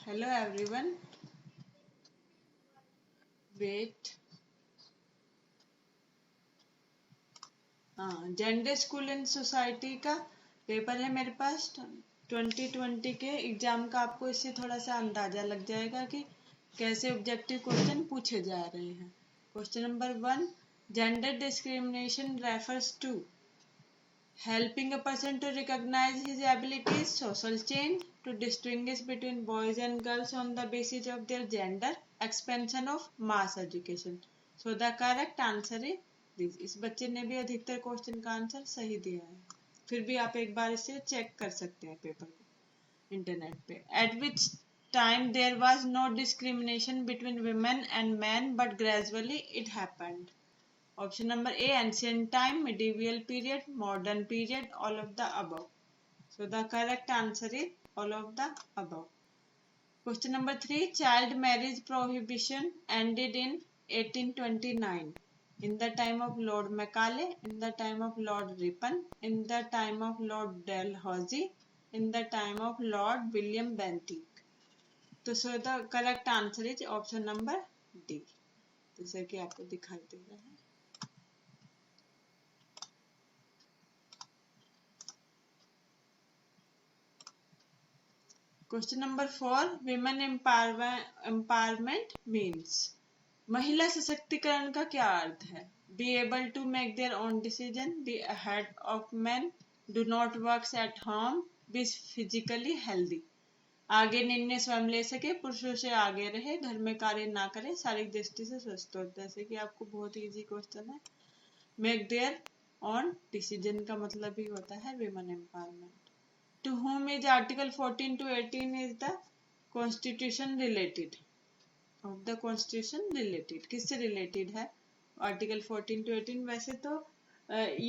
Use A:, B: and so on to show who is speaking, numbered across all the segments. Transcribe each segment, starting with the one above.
A: Hello everyone. Wait. हाँ, gender school and society का paper है मेरे पास 2020 के एग्जाम का। आपको इससे थोड़ा सा अंदाजा लग जाएगा कि कैसे ऑब्जेक्टिव क्वेश्चन पूछे जा रहे हैं। Question number 1, gender discrimination refers to helping a person to recognize his abilities, social change, to distinguish between boys and girls on the basis of their gender, expansion of mass education. So the correct answer is this. इस बच्चे ने भी अधिकतर question का answer सही दिया है। फिर भी आप एक बार इसे चेक कर सकते हैं पेपर को इंटरनेट पे। At which time there was no discrimination between women and men, but gradually it happened. Option number A, ancient time, medieval period, modern period, all of the above. So the correct answer is all of the above. Question number 3, child marriage prohibition ended in 1829. In the time of Lord Macaulay, in the time of Lord Ripon, in the time of Lord Dalhousie, in the time of Lord William Bentinck. So the correct answer is option number D. जैसे कि आपको दिखाई दे रहा है। Question number 4, women empowerment means. महिला सशक्तिकरण का क्या अर्थ है? Be able to make their own decision, be ahead of man, do not work at home, be physically healthy. आगे निर्णय स्वयं ले सके, पुरुषों से आगे रहे, घर में कार्य ना करे, शारीरिक दृष्टि से स्वस्थ हो। जैसे कि आपको बहुत इजी क्वेश्चन है। मेक देयर ओन डिसीजन का मतलब ही होता है women empowerment. To whom is Article 14 to 18 is the Constitution related? Of the Constitution related, किससे related है? Article 14 to 18 वैसे तो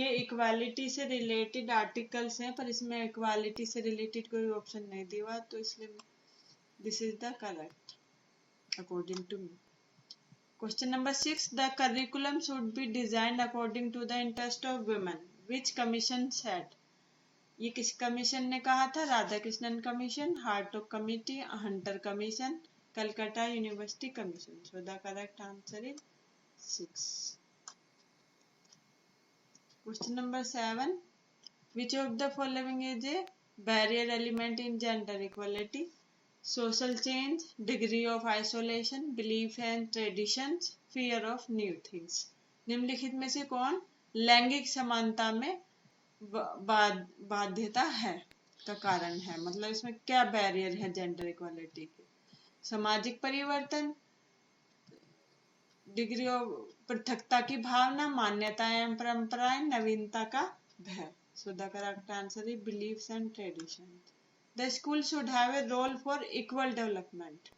A: ये इक्वालिटी से रिलेटेड आर्टिकल्स हैं, पर इसमें इक्वालिटी से रिलेटेड कोई ऑप्शन नहीं दिया हुआ, तो इसलिए this is the correct according to me. Question number 6, the curriculum should be designed according to the interest of women, which commission said? ये किस कमीशन ने कहा था? Radha Krishnan commission, Hartog committee, Hunter commission, Calcutta university commission. So the correct answer is 6। Question number 7, which of the following is a barrier element in gender equality? Social change, degree of isolation, belief and traditions, fear of new things. निम्नलिखित में से कौन लैंगिक समानता में बाध्यता है का कारण है? मतलब इसमें क्या बैरियर है जेंडर इक्वालिटी के? सामाजिक परिवर्तन, डिग्री ऑफ पृथकता की भावना, मान्यताएं एवं परंपराएं, नवीनता का भय। So the correct answer is beliefs and tradition. The school should have a role for equal development,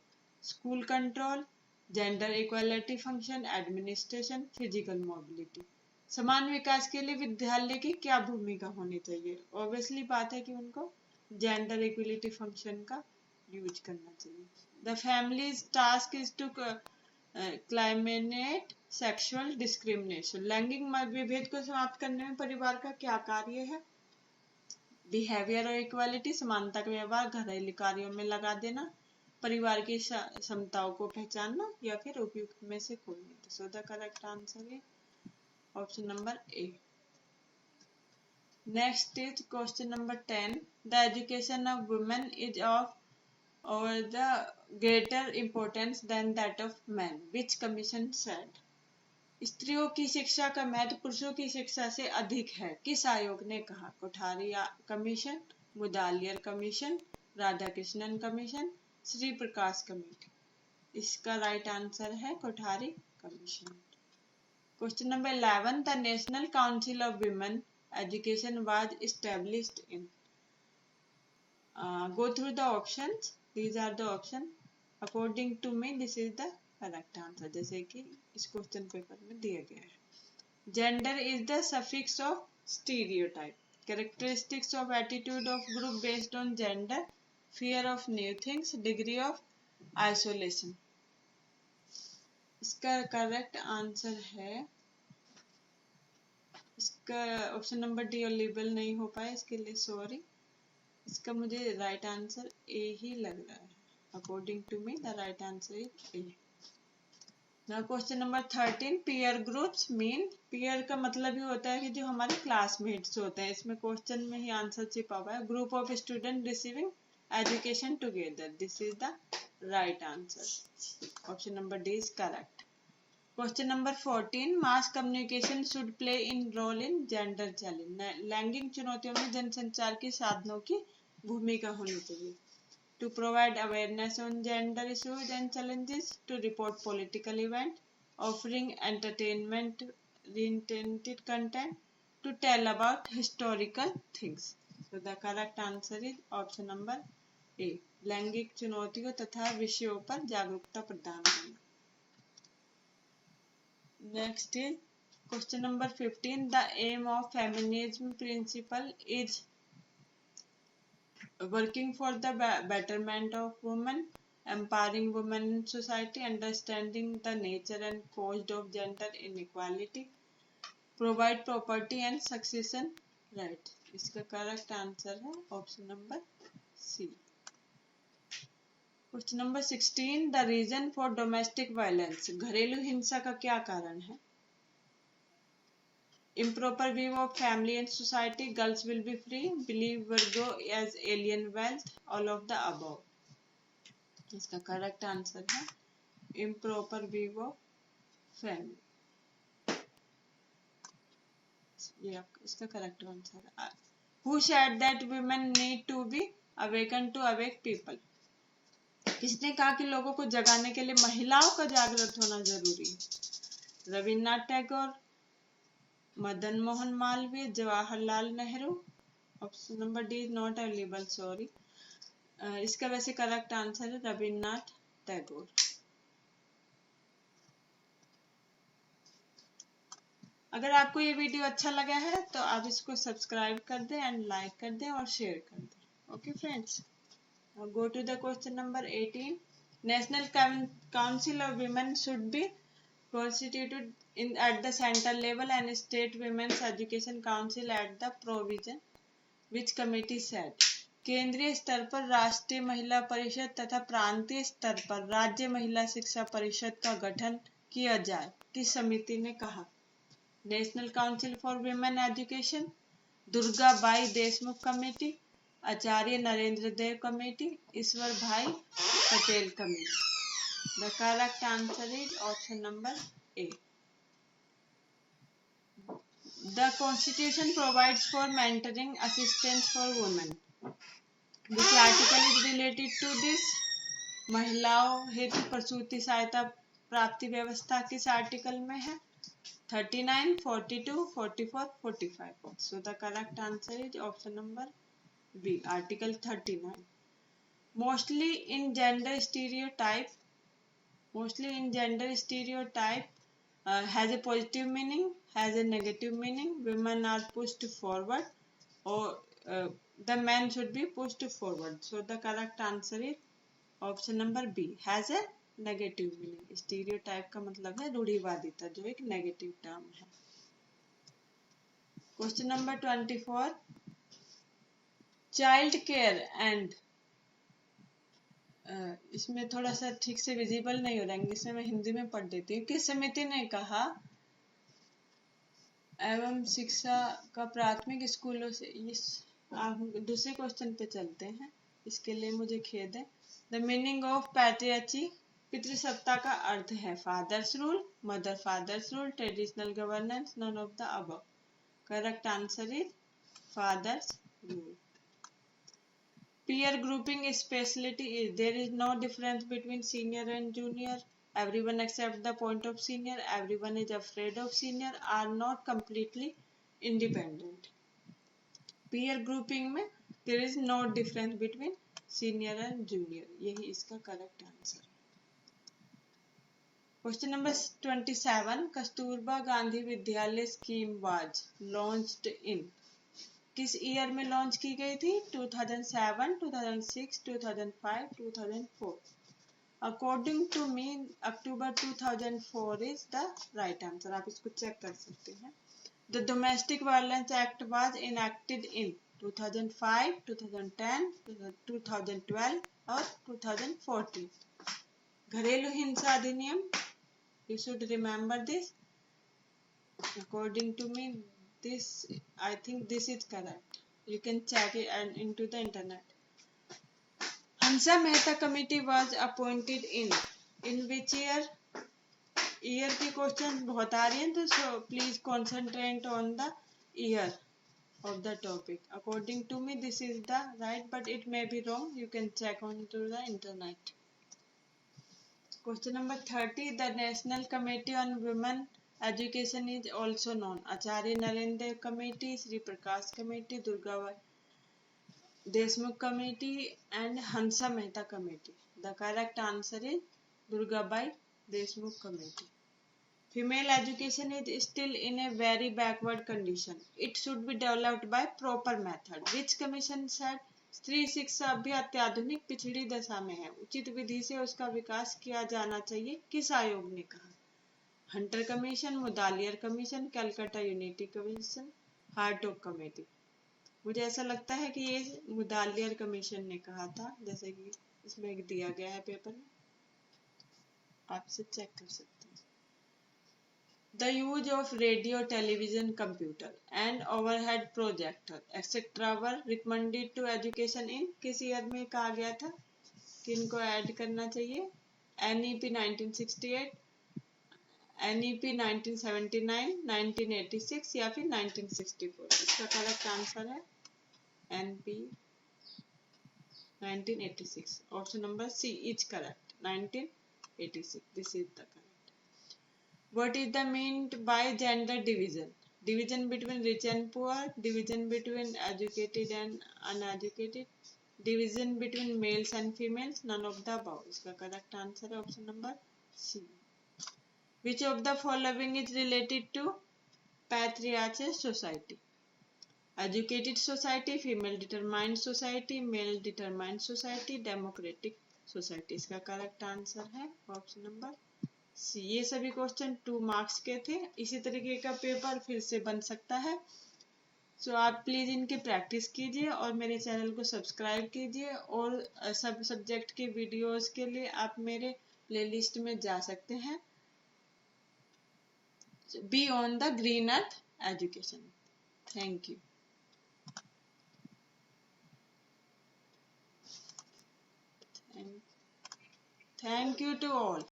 A: school control, gender equality function, administration, physical mobility. समान विकास के लिए विद्यालय की क्या भूमिका होनी चाहिए? ऑब्वियसली बात है कि उनको जेंडर इक्वलिटी फंक्शन का यूज करना चाहिए। The families task is to climate sexual discrimination, लैंगिक विभेद को समाप्त करने में परिवार का क्या कार्य है? बिहेवियर और इक्वालिटी, समानता का व्यवहार घरेलू कार्यों में लगा देना, परिवार की क्षमताओं को पहचानना, या फिर उपयुक्त में से कोई नहीं। सो द करेक्ट आंसर है option number A. Next is question number 10. The education of women is of the greater importance than that of men. Which commission said? स्त्रियों की शिक्षा का महत्व पुरुषों की शिक्षा से अधिक है, किस आयोग ने कहा? Kothari commission, Mudaliar commission, Radha Krishnan commission, Shri Prakash committee. इसका राइट आंसर है Kothari commission. Question number 11. The National Council of Women Education was established in. Go through the options. These are the options. According to me, this is the correct answer. जैसे कि इस question paper में दिया गया है। Gender is the suffix of stereotype. Characteristics of attitude of group based on gender. Fear of new things. Degree of isolation. इसका correct answer है, इसका ऑप्शन नंबर डी अवेलेबल नहीं हो पाया, इसके लिए सॉरी। इसका मुझे राइट आंसर ए ही लग रहा है। According to me, the right answer is A. Now question number 13, peer groups mean, peer का मतलब ही होता है कि जो हमारे क्लासमेट्स होते हैं, इसमें क्वेश्चन में ही आंसर छिपा हुआ है, group of student receiving education together, this is the right answer, option number D is correct. Question number 14, mass communication should play in role in gender challenge, लैंगिक चुनौतियों में जनसंचार के साधनों की भूमिका होनी चाहिए। To provide awareness on gender issues and challenges, to report political events, offering entertainment-oriented content, to tell about historical things. So the correct answer is option number A. लैंगिक चुनौतियों तथा विषयों पर जागरूकता प्रदान करना। Next is question number 15. The aim of feminism principle is working for the betterment of women, empowering women in society, understanding the nature and cause of gender inequality, provide property and succession right. इसका correct answer है option number C. Question number 16, the reason for domestic violence, घरेलू हिंसा का क्या कारण है? Improper view of family and society, girls will be free, believe Virgo as alien wealth, all of the above. इसका correct answer है improper view of family, ये इसका करेक्ट आंसर है। Who said that women need to be awakened to awake people? किसने कहा कि लोगों को जगाने के लिए महिलाओं का जागृत होना जरूरी है? Rabindranath Tagore, Madan Mohan Malviya, Jawaharlal Nehru, option number D is not available, sorry. इसका वैसे करेक्ट आंसर है रविन्द्रनाथ टैगोर। अगर आपको ये वीडियो अच्छा लगा है तो आप इसको सब्सक्राइब कर दें एंड लाइक कर दें और शेयर कर दें। Okay friends, go to the question number 18, national council of women should be constituted at the central level and state women's education council at the provision which committee said, केंद्रीय स्तर पर राष्ट्रीय महिला परिषद तथा प्रांतीय स्तर पर राज्य महिला शिक्षा परिषद का गठन किया जाए, किस समिति ने कहा? National council for women education, Durga Bai Deshmukh committee, Acharya Narendra Dev committee, Ishwar Bhai Patel committee. The correct answer is option number A. The Constitution provides for mentoring assistance for women. This article is related to this. महिलाओं हेतु प्रसूति सहायता प्राप्ति व्यवस्था किस आर्टिकल में है? 39, 42, 44, 45. So the correct answer is option number B, article 39. Mostly in gender stereotype has a positive meaning, has a negative meaning. Women are pushed forward or the men should be pushed forward. So the correct answer is option number B, has a negative meaning. Stereotype का मतलब है रूढ़िवादिता, जो एक negative term है। Question number 24, child care and, इसमें थोड़ा सा ठीक से विजिबल नहीं हो रहा है, इंग्लिश में मैं हिंदी में पढ़ देती हूँ। किस समिति ने कहा एवं शिक्षा का प्राथमिक स्कूलों से, इस दूसरे क्वेश्चन पे चलते हैं, इसके लिए मुझे खेद है। द मीनिंग ऑफ पैट्रियार्ची, पितृसत्ता का अर्थ है fathers rule, mother fathers rule, traditional governance, none of the above. Correct answer is fathers rule. Peer grouping specialty is, there is no difference between senior and junior. Everyone accepts the point of senior. Everyone is afraid of senior. Are not completely independent. Peer grouping में there is no difference between senior and junior. यही इसका correct answer है। Question number 27. Kasturba Gandhi Vidyalaya scheme was launched in, किस year में launch की गई थी? 2007, 2006, 2005, 2004। According to me October 2004 is the right answer. आप इसको चेक कर सकते हैं। The domestic violence act was enacted in, 2005, 2010, 2012 और 2014। घरेलू हिंसा अधिनियम, you should remember this. According to me, this, I think this is correct. You can check it and into the internet. Hansa Mehta Committee was appointed in which year? Year की question बहुत आ रही हैं, तो so please concentrate on the year of the topic. According to me this is the right, but it may be wrong. You can check on to the internet. Question number 30. The national committee on women education is also known. Acharya Narendra committee, Shri Prakash committee, Durga Deshmukh committee and Hansa Mehta committee. The correct answer is Durgabai Deshmukh committee. Female education is still in a very backward condition. It should be developed by proper method. Which commission said? स्त्री शिक्षा अभी अत्याधुनिक पिछड़ी दशा में है, उचित विधि से उसका विकास किया जाना चाहिए. किस आयोग ने कहा? Hunter commission, Mudaliar commission, Calcutta unity commission, Hartog committee. मुझे ऐसा लगता है कि ये मुदालियर कमीशन ने कहा था, जैसे कि इसमें दिया गया है पेपर में, आपसे चेक कर सकते हैं. The use of radio, television, computer and overhead projector etc. were recommended to education in किस ईयर में कहा गया था कि इनको ऐड करना चाहिए? NEP 1968, NEP 1979, 1986 या फिर 1964. इसका करेक्ट आंसर है NP 1986. Option number C is correct. 1986. This is the correct. What is the meant by gender division? Division between rich and poor, division between educated and uneducated, division between males and females, none of the above. इसका correct answer है option number C. Which of the following is related to patriarchal society? Educated society, female determined society, male determined society, democratic society. इसका correct answer है option number C. ये सभी question 2 marks के थे. इसी तरीके का पेपर फिर से बन सकता है. सो आप प्लीज इनकी प्रैक्टिस कीजिए और मेरे चैनल को सब्सक्राइब कीजिए. और सब सब्जेक्ट के वीडियोस के लिए आप मेरे प्लेलिस्ट में जा सकते हैं. Be on the green earth education. Thank you. Thank you to all.